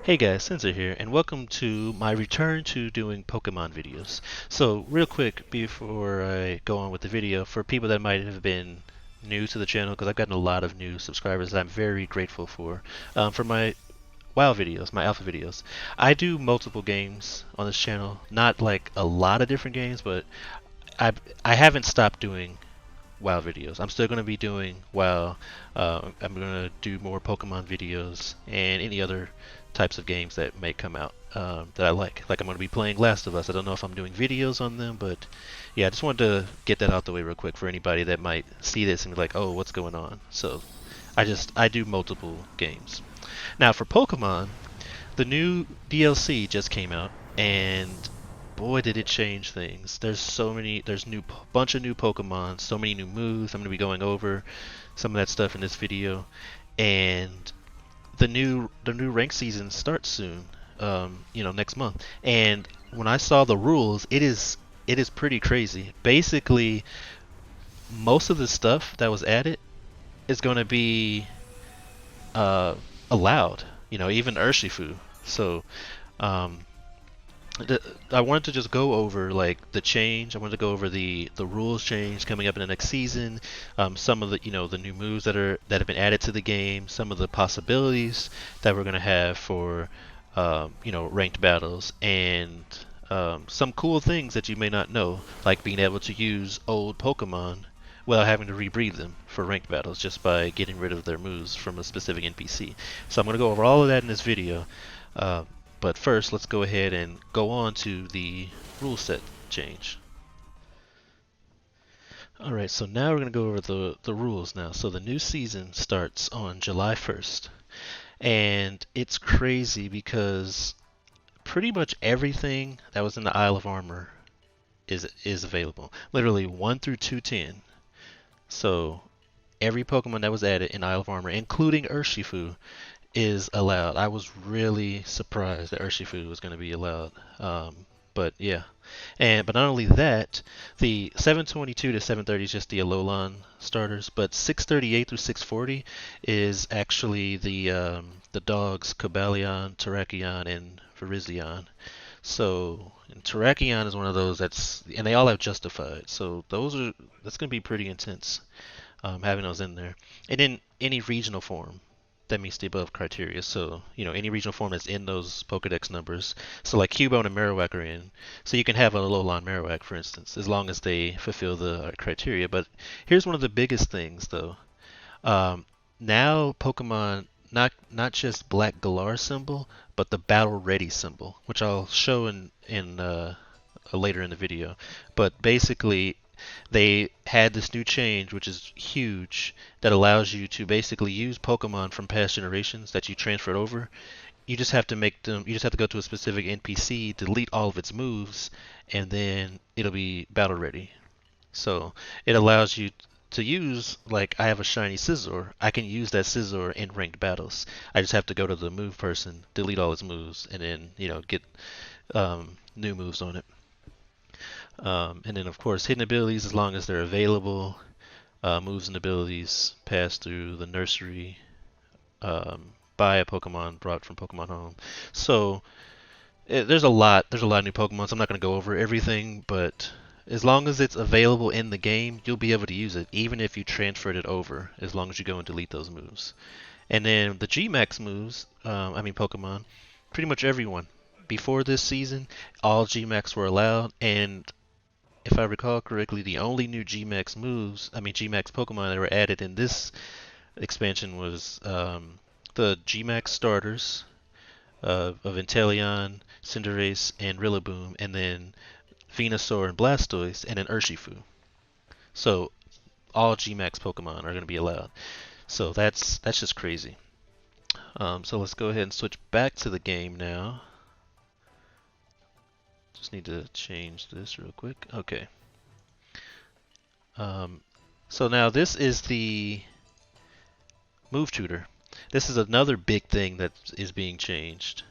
Hey guys, Sensor here, and welcome to my return to doing Pokemon videos. So, real quick before I go on with the video, for people that might have been new to the channel, because I've gotten a lot of new subscribers that I'm very grateful for my WoW videos, my alpha videos. I do multiple games on this channel, not like a lot of different games, but I I haven't stopped doing WoW videos. I'm still going to be doing WoW. I'm going to do more Pokemon videos and any other types of games that may come out that I like. Like I'm going to be playing Last of Us. I don't know if I'm doing videos on them, but yeah, I just wanted to get that out the way real quick for anybody that might see this and be like, "Oh, what's going on?" So I do multiple games. Now for Pokemon, the new DLC just came out, and boy, did it change things. There's bunch of new Pokemon, so many new moves. I'm going to be going over some of that stuff in this video, and the new rank season starts soon. Next month. And when I saw the rules, it is pretty crazy. Basically, most of the stuff that was added is going to be uh, allowed. Even Urshifu. So um, I wanted to just go over like the change. I wanted to go over the rules change coming up in the next season. Some of the new moves that have been added to the game. Some of the possibilities that we're gonna have for ranked battles and some cool things that you may not know, like being able to use old Pokemon without having to rebreed them for ranked battles just by getting rid of their moves from a specific NPC. So I'm going to go over all of that in this video. Uh, but first, let's go ahead and go on to the rule set change. Alright, so now we're going to go over the rules now. So the new season starts on July 1st. And it's crazy because pretty much everything that was in the Isle of Armor is available. Literally 1 through 210. So every Pokemon that was added in Isle of Armor, including Urshifu, is allowed. I was really surprised that Urshifu was going to be allowed. But yeah, but not only that, the 722 to 730 is just the Alolan starters, but 638 through 640 is actually the dogs Cobalion, Terrakion, and Virizion. So, and Terrakion is one of those and they all have Justified. So that's going to be pretty intense having those in there. And in any regional form that meets the above criteria. So, any regional form that's in those Pokedex numbers. So, like Cubone and Marowak are in. So, you can have a Alolan Marowak, for instance, as long as they fulfill the criteria. But here's one of the biggest things, though. Um, Now, Pokemon, not just Black Galar symbol, but the Battle Ready symbol, which I'll show in later in the video. But basically, they had this new change, which is huge, that allows you to basically use Pokemon from past generations that you transferred over. You just have to go to a specific NPC, delete all of its moves, and then it'll be battle ready. So it allows you to use, like, I have a shiny Scizor. I can use that Scizor in ranked battles. I just have to go to the move person, delete all his moves, and then, get new moves on it. And then, of course, hidden abilities, as long as they're available, moves and abilities pass through the nursery by a Pokemon brought from Pokemon Home. So there's a lot of new Pokemon. So I'm not going to go over everything, but as long as it's available in the game, you'll be able to use it, even if you transferred it over, as long as you go and delete those moves. And then the G-Max moves, Pokemon, pretty much everyone. Before this season, all G-Max were allowed, and if I recall correctly, the only new G-Max Pokemon that were added in this expansion was the G-Max starters of Inteleon, Cinderace, and Rillaboom, and then Venusaur and Blastoise, and then Urshifu. So all G-Max Pokemon are going to be allowed. So that's just crazy. So let's go ahead and switch back to the game now. Just need to change this real quick. Okay. Um, so now this is the Move Tutor. This is another big thing that is being changed.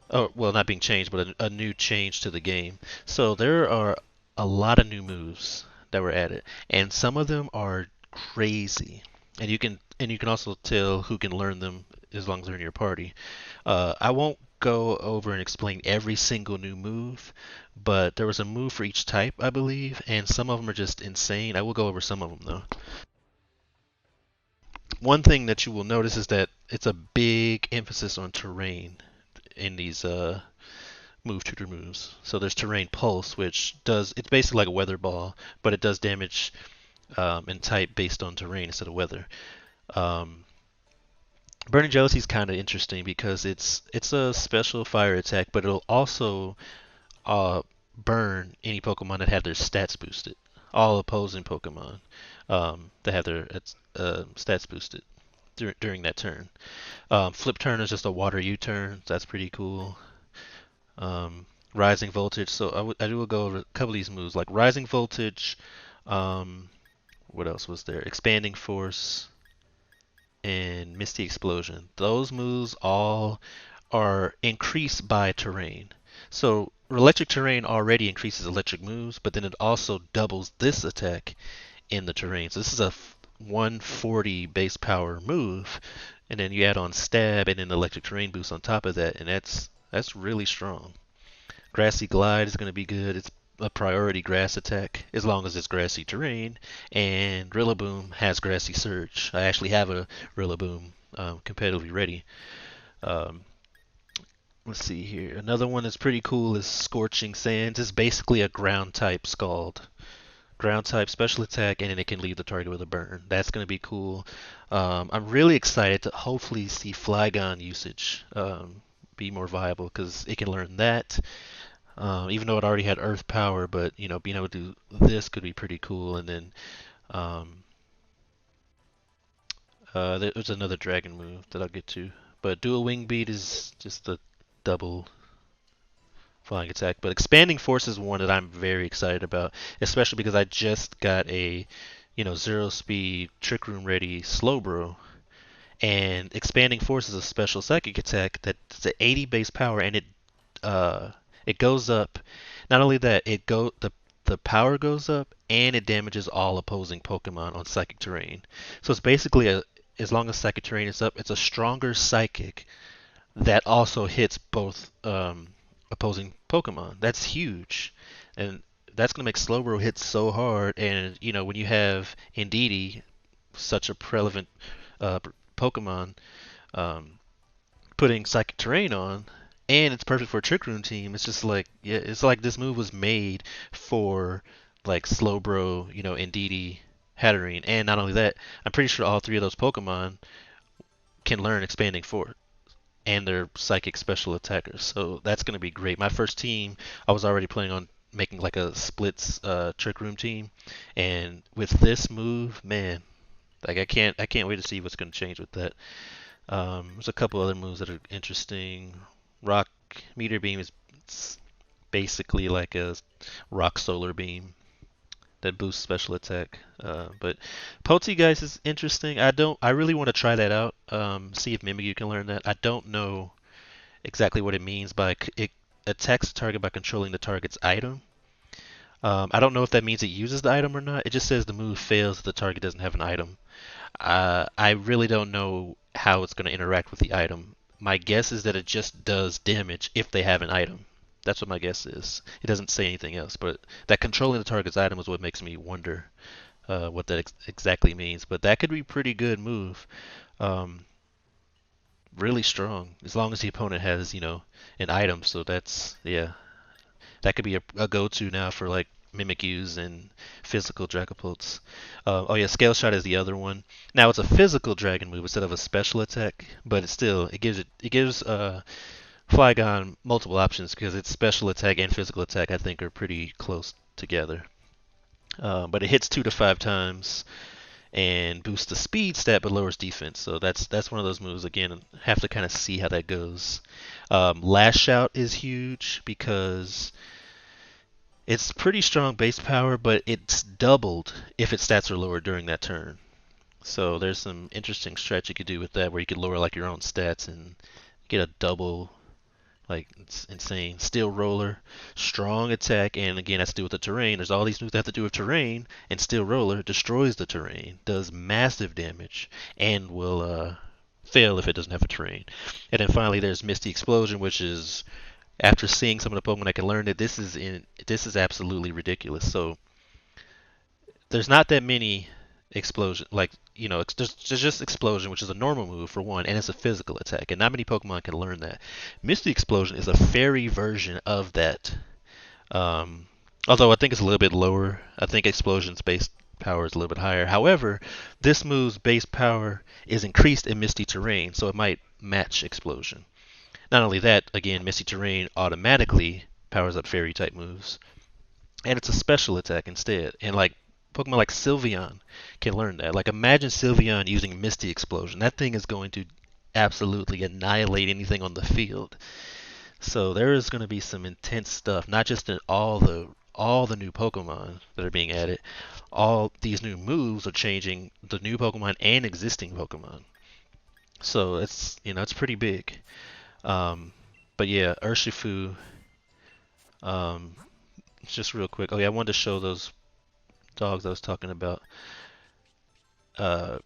Oh, well, not being changed, but a new change to the game. So there are a lot of new moves that were added, and some of them are crazy. And you can also tell who can learn them as long as they're in your party. I won't go over and explain every single new move, but there was a move for each type, I believe, and some of them are just insane. I will go over some of them though. One thing that you will notice is that it's a big emphasis on terrain in these move tutor moves. So there's terrain pulse, which does it's basically like a weather ball, but it does damage and type based on terrain instead of weather. Um, Burning Jealousy is kind of interesting because it's a special fire attack, but it'll also uh, burn any Pokemon that have their stats boosted. All opposing Pokemon that have their stats boosted during that turn. Flip turn is just a water U-turn. That's pretty cool. Rising Voltage. So I will go over a couple of these moves like Rising Voltage. Um, what else was there? Expanding Force and Misty Explosion. Those moves all are increased by terrain. So electric terrain already increases electric moves, but then it also doubles this attack in the terrain. So this is a 140 base power move, and then you add on stab and then electric terrain boost on top of that, and that's really strong. Grassy Glide is going to be good. It's a priority grass attack as long as it's grassy terrain. And Rillaboom has Grassy Surge. I actually have a Rillaboom competitively ready. Um, let's see here. Another one that's pretty cool is Scorching Sands. It's basically a ground type Scald. Ground type special attack, and then it can leave the target with a burn. That's going to be cool. I'm really excited to hopefully see Flygon usage be more viable because it can learn that. Even though it already had Earth power, but being able to do this could be pretty cool. And then um, there's another dragon move that I'll get to. But Dual Wing Beat is just a double flying attack. But Expanding Force is one that I'm very excited about, especially because I just got a zero speed Trick Room ready Slowbro. And Expanding Force is a special psychic attack that's at 80 base power, and it goes up. Not only that, the power goes up and it damages all opposing Pokemon on Psychic Terrain. So it's basically as long as Psychic Terrain is up, it's a stronger Psychic that also hits both opposing Pokemon. That's huge, and that's gonna make Slowbro hit so hard. And when you have Indeedee, such a prevalent uh, Pokemon, um, putting Psychic Terrain on, and it's perfect for a Trick Room team. It's just like, yeah, it's like this move was made for like Slowbro, Indeedee, Hatterene, and not only that, I'm pretty sure all three of those Pokemon can learn Expanding Force, and they're Psychic special attackers. So that's gonna be great. My first team, I was already planning on making like a splits Trick Room team, and with this move, man, like I can't wait to see what's gonna change with that. There's a couple other moves that are interesting. Rock Meteor Beam is basically like a Rock Solar Beam that boosts special attack. But Poltegeist is interesting. I really want to try that out. See if Mimikyu can learn that. I don't know exactly what it means by it attacks the target by controlling the target's item. I don't know if that means it uses the item or not. It just says the move fails if the target doesn't have an item. I really don't know how it's going to interact with the item. My guess is that it just does damage if they have an item. That's what my guess is. It doesn't say anything else, but that controlling the target's item is what makes me wonder what that exactly means. But that could be a pretty good move. Um, really strong, as long as the opponent has, an item. So that's, yeah, that could be a go-to now for like Mimikyus and physical Dragapults. Oh yeah, Scale Shot is the other one. Now it's a physical dragon move instead of a special attack, but it gives Flygon multiple options because its special attack and physical attack I think are pretty close together. But it hits 2 to 5 times and boosts the speed stat but lowers defense. So that's one of those moves again. Have to kind of see how that goes. Lash Shout is huge because it's pretty strong base power, but it's doubled if its stats are lower during that turn. So there's some interesting stretch you could do with that, where you could lower like your own stats and get a double. Like it's insane. Steel Roller, strong attack, and again that's to do with the terrain. There's all these moves that have to do with terrain, and Steel Roller destroys the terrain, does massive damage, and will fail if it doesn't have a terrain. And then finally, there's Misty Explosion, which is after seeing some of the Pokemon I can learn that this is absolutely ridiculous. So there's not that many explosion like there's just explosion, which is a normal move for one, and it's a physical attack, and not many Pokemon can learn that. Misty Explosion is a fairy version of that. Um, Although I think it's a little bit lower. I think Explosion's base power is a little bit higher. However, this move's base power is increased in Misty Terrain, so it might match Explosion. Not only that, again, Misty Terrain automatically powers up fairy type moves, and it's a special attack instead. And like Pokemon like Sylveon can learn that. Like imagine Sylveon using Misty Explosion. That thing is going to absolutely annihilate anything on the field. So there is going to be some intense stuff, not just in all the new Pokemon that are being added. All these new moves are changing the new Pokemon and existing Pokemon. So it's pretty big. Um, but yeah, Urshifu. Um, just real quick. Oh yeah, I wanted to show those dogs I was talking about. Uh,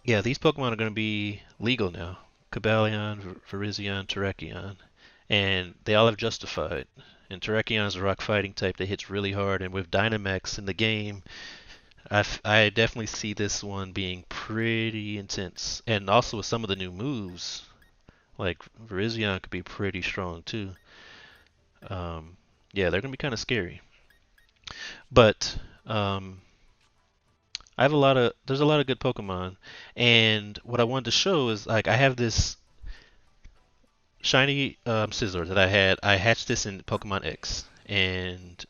yeah, these Pokemon are going to be legal now. Cobalion, Virizion, Terrakion, and they all have Justified. And Terrakion is a rock fighting type that hits really hard, and with Dynamax in the game, I definitely see this one being pretty intense. And also with some of the new moves, like Virizion could be pretty strong too. Um, yeah, they're going to be kind of scary. But there's a lot of good Pokemon, and what I wanted to show is like I have this shiny Scizor that I hatched this in Pokemon X, and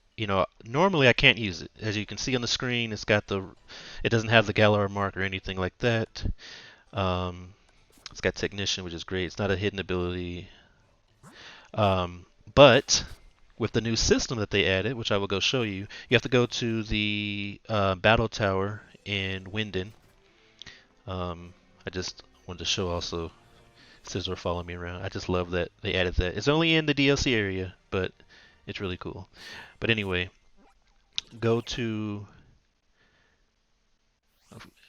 normally I can't use it. As you can see on the screen, it doesn't have the Galar mark or anything like that. Um, it's got Technician, which is great. It's not a hidden ability, um, but with the new system that they added, which I will go show you, you have to go to the battle tower in Winden. I just wanted to show also Scizor follow me around. I just love that they added that. It's only in the DLC area, but it's really cool. But anyway, go to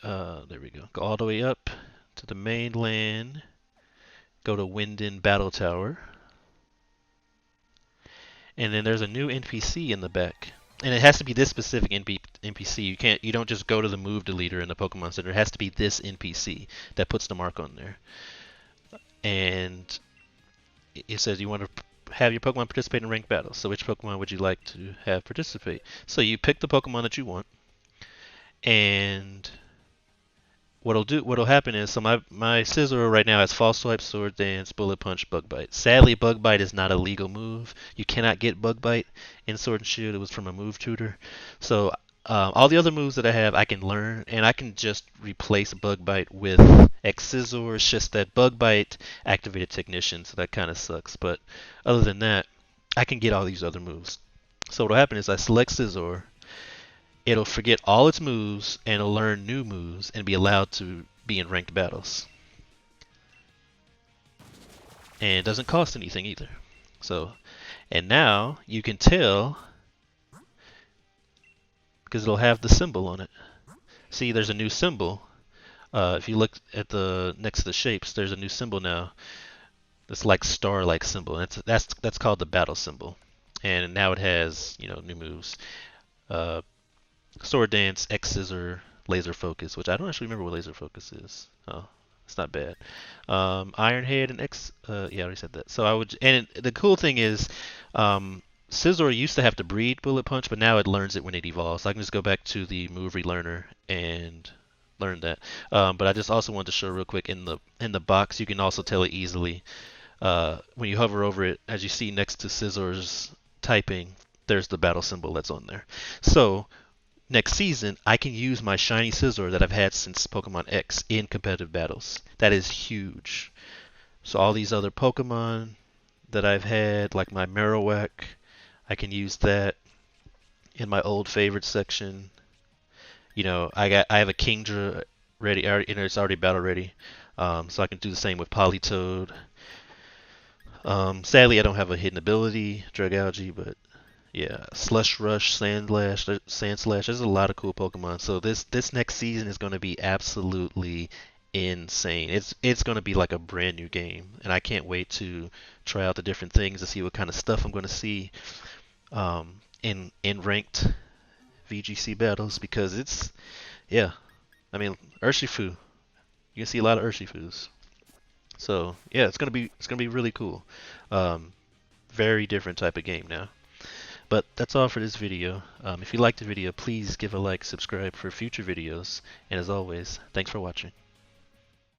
there we go. Go all the way up to the mainland. Go to Winden Battle Tower, and then there's a new NPC in the back. And it has to be this specific NPC. You don't just go to the move deleter in the Pokemon Center. It has to be this NPC that puts the mark on there. And it says you want to have your Pokemon participate in ranked battles. So which Pokemon would you like to have participate? So you pick the Pokemon that you want, and what'll happen is, so my Scizor right now has False Swipe, Sword Dance, Bullet Punch, Bug Bite. Sadly, Bug Bite is not a legal move. You cannot get Bug Bite in Sword and Shield. It was from a move tutor. So all the other moves that I have, I can learn, and I can just replace Bug Bite with X-Scizor. It's just that Bug Bite activated Technician, so that kind of sucks. But other than that, I can get all these other moves. So what'll happen is I select Scizor, it'll forget all its moves and it'll learn new moves and be allowed to be in ranked battles. And it doesn't cost anything either. So, and now you can tell because it'll have the symbol on it. See, there's a new symbol. If you look at the next to the shapes, there's a new symbol now. It's like star-like symbol. And that's called the battle symbol. And now it has new moves. Sword Dance, X Scissor, Laser Focus, which I don't actually remember what Laser Focus is. Oh, it's not bad. Iron Head and X. Yeah, I already said that. So I would, and the cool thing is, Scizor used to have to breed Bullet Punch, but now it learns it when it evolves. So I can just go back to the move relearner and learn that. But I just also wanted to show real quick in the box, you can also tell it easily. When you hover over it, as you see next to Scizor's typing, there's the battle symbol that's on there. So next season, I can use my shiny Scizor that I've had since Pokemon X in competitive battles. That is huge. So all these other Pokemon that I've had, like my Marowak, I can use that in my old favorite section. I have a Kingdra ready, it's already battle ready. So I can do the same with Politoed. Sadly, I don't have a hidden ability, Drug Algae, but yeah, Slush Rush, Sand Slash. There's a lot of cool Pokemon. So this next season is going to be absolutely insane. It's going to be like a brand new game, and I can't wait to try out the different things to see what kind of stuff I'm going to see in ranked VGC battles because it's yeah. I mean, Urshifu. You can see a lot of Urshifus. So yeah, it's gonna be really cool. Um, Very different type of game now. But that's all for this video. If you liked the video, please give a like, subscribe for future videos, and as always, thanks for watching.